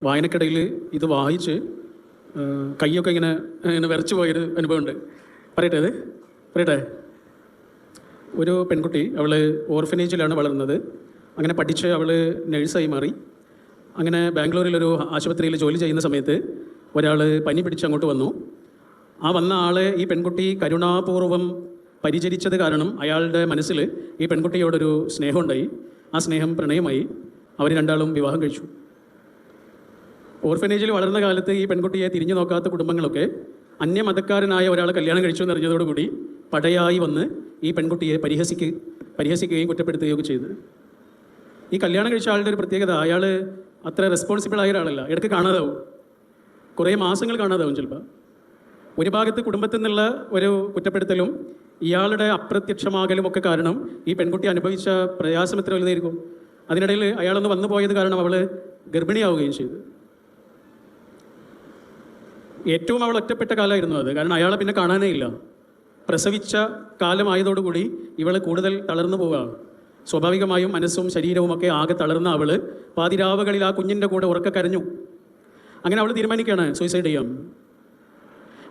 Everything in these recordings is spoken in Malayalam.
വായനക്കിടയിൽ ഇത് വായിച്ച് കൈയൊക്കെ ഇങ്ങനെ ഇങ്ങനെ വിറച്ചു പോയൊരു അനുഭവമുണ്ട്. പറയട്ടെ. ഒരു പെൺകുട്ടി, അവൾ ഓർഫനേജിലാണ് വളർന്നത്. അങ്ങനെ പഠിച്ച് അവൾ നഴ്സായി മാറി. അങ്ങനെ ബാംഗ്ലൂരിലൊരു ആശുപത്രിയിൽ ജോലി ചെയ്യുന്ന സമയത്ത് ഒരാൾ പനി പിടിച്ച് അങ്ങോട്ട് വന്നു. ആ വന്ന ആളെ ഈ പെൺകുട്ടി കരുണാപൂർവം പരിചരിച്ചത് കാരണം അയാളുടെ മനസ്സിൽ ഈ പെൺകുട്ടിയോടൊരു സ്നേഹമുണ്ടായി. ആ സ്നേഹം പ്രണയമായി. അവർ രണ്ടാളും വിവാഹം കഴിച്ചു. ഓർഫനേജിൽ വളർന്ന കാലത്ത് ഈ പെൺകുട്ടിയെ തിരിഞ്ഞു നോക്കാത്ത കുടുംബങ്ങളൊക്കെ അന്യമതക്കാരനായ ഒരാളെ കല്യാണം കഴിച്ചു എന്നറിഞ്ഞതോടുകൂടി പടയായി വന്ന് ഈ പെൺകുട്ടിയെ പരിഹസിക്കുകയും കുറ്റപ്പെടുത്തുകയും ഒക്കെ ചെയ്തു. ഈ കല്യാണം കഴിച്ച ആളുടെ ഒരു പ്രത്യേകത, അയാൾ അത്ര റെസ്പോൺസിബിളായ ഒരാളല്ല. ഇടയ്ക്ക് കാണാതാവും, കുറേ മാസങ്ങൾ കാണാതാവും. ചിലപ്പോൾ ഒരു ഭാഗത്ത് കുടുംബത്തിൽ നിന്നുള്ള ഒരു കുറ്റപ്പെടുത്തലും ഇയാളുടെ അപ്രത്യക്ഷമാകലും ഒക്കെ കാരണം ഈ പെൺകുട്ടി അനുഭവിച്ച പ്രയാസം എത്ര വലുതായിരിക്കും. അതിനിടയിൽ അയാളൊന്ന് വന്നു പോയത് കാരണം അവൾ ഗർഭിണിയാവുകയും ചെയ്തു. ഏറ്റവും അവൾ ഒറ്റപ്പെട്ട കാലമായിരുന്നു അത്. കാരണം അയാളെ പിന്നെ കാണാനേ ഇല്ല. പ്രസവിച്ച കാലമായതോടുകൂടി ഇവൾ കൂടുതൽ തളർന്നു പോവുകയാണ്. സ്വാഭാവികമായും മനസ്സും ശരീരവും ഒക്കെ ആകെ തളർന്ന അവൾ പാതിരാവുകളിൽ ആ കുഞ്ഞിൻ്റെ കൂടെ ഉറക്കെ കരഞ്ഞു. അങ്ങനെ അവൾ തീരുമാനിക്കുകയാണ് സൂയിസൈഡ് ചെയ്യാം.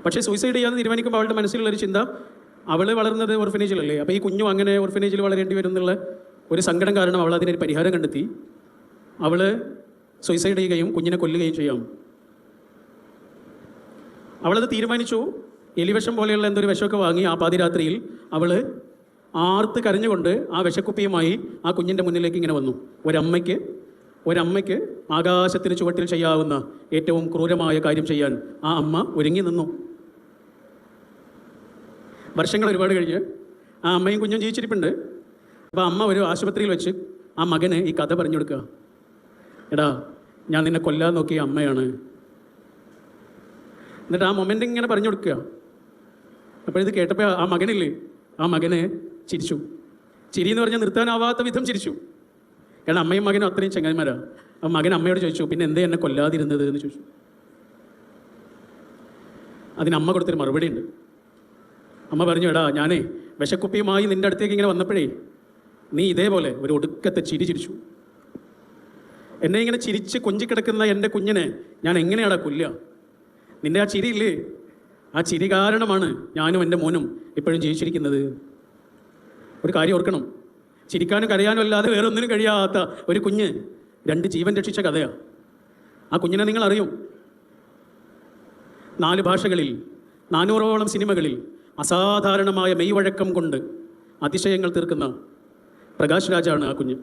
പക്ഷേ സൂയിസൈഡ് ചെയ്യാമെന്ന് തീരുമാനിക്കുമ്പോൾ അവളുടെ മനസ്സിലുള്ളൊരു ചിന്ത, അവൾ വളർന്നത് ഓർഫനേജിലല്ലേ, അപ്പോൾ ഈ കുഞ്ഞും അങ്ങനെ ഓർഫനേജിൽ വളരേണ്ടി വരും എന്നുള്ള ഒരു സങ്കടം കാരണം അവൾ അതിനൊരു പരിഹാരം കണ്ടെത്തി. അവൾ സൂയിസൈഡ് ചെയ്യുകയും കുഞ്ഞിനെ കൊല്ലുകയും ചെയ്യാം. അവളത് തീരുമാനിച്ചു. എലിവിഷം പോലെയുള്ള എന്തൊരു വിഷമൊക്കെ വാങ്ങി ആ പാതിരാത്രിയിൽ അവൾ ആർത്ത് കരഞ്ഞുകൊണ്ട് ആ വിഷക്കുപ്പിയുമായി ആ കുഞ്ഞിൻ്റെ മുന്നിലേക്ക് ഇങ്ങനെ വന്നു. ഒരമ്മയ്ക്ക് ആകാശത്തിന് ചുവട്ടിൽ ചെയ്യാവുന്ന ഏറ്റവും ക്രൂരമായ കാര്യം ചെയ്യാൻ ആ അമ്മ ഒരുങ്ങി നിന്നു. വർഷങ്ങൾ ഒരുപാട് കഴിഞ്ഞ് ആ അമ്മയും കുഞ്ഞും ജീവിച്ചിരിപ്പുണ്ട്. അപ്പോൾ അമ്മ ഒരു ആശുപത്രിയിൽ വെച്ച് ആ മകന് ഈ കഥ പറഞ്ഞു കൊടുക്കുക. എടാ, ഞാൻ നിന്നെ കൊല്ലാൻ നോക്കിയ അമ്മയാണ്. എന്നിട്ട് ആ മൊമെൻ്റ് ഇങ്ങനെ പറഞ്ഞു കൊടുക്കുക. അപ്പോൾ ഇത് കേട്ടപ്പോൾ ആ മകന് ചിരിച്ചു. ചിരി എന്ന് പറഞ്ഞാൽ നിർത്താനാവാത്ത വിധം ചിരിച്ചു. കാരണം അമ്മയും മകനും അത്രയും ചങ്ങന്മാരാണ്. ആ മകൻ അമ്മയോട് ചോദിച്ചു, പിന്നെ എന്തേ എന്നെ കൊല്ലാതിരുന്നത് എന്ന് ചോദിച്ചു. അതിന് അമ്മ കൊടുത്തൊരു മറുപടി ഉണ്ട്. അമ്മ പറഞ്ഞു, എടാ, ഞാനേ വിഷക്കുപ്പിയുമായി നിൻ്റെ അടുത്തേക്ക് ഇങ്ങനെ വന്നപ്പോഴേ നീ ഇതേപോലെ ഒരു ഒടുക്കത്തെ ചിരി ചിരിച്ചു. എന്നെ ഇങ്ങനെ ചിരിച്ച് കൊഞ്ചിക്കിടക്കുന്ന എൻ്റെ കുഞ്ഞിനെ ഞാൻ എങ്ങനെയാടാ കൊല്ലുക? നിൻ്റെ ആ ചിരിയില്ലേ, ആ ചിരി കാരണമാണ് ഞാനും എൻ്റെ മോനും ഇപ്പോഴും ജീവിച്ചിരിക്കുന്നത്. ഒരു കാര്യം ഓർക്കണം, ചിരിക്കാനും കരയാനും അല്ലാതെ വേറെ ഒന്നിനും കഴിയാത്ത ഒരു കുഞ്ഞ് 2 ജീവൻ രക്ഷിച്ച കഥയാണ്. ആ കുഞ്ഞിനെ നിങ്ങൾ അറിയും. 4 ഭാഷകളിൽ 400ഓളം സിനിമകളിൽ അസാധാരണമായ മെയ്വഴക്കം കൊണ്ട് അതിശയങ്ങൾ തീർക്കുന്ന പ്രകാശ് രാജാണ് ആ കുഞ്ഞ്.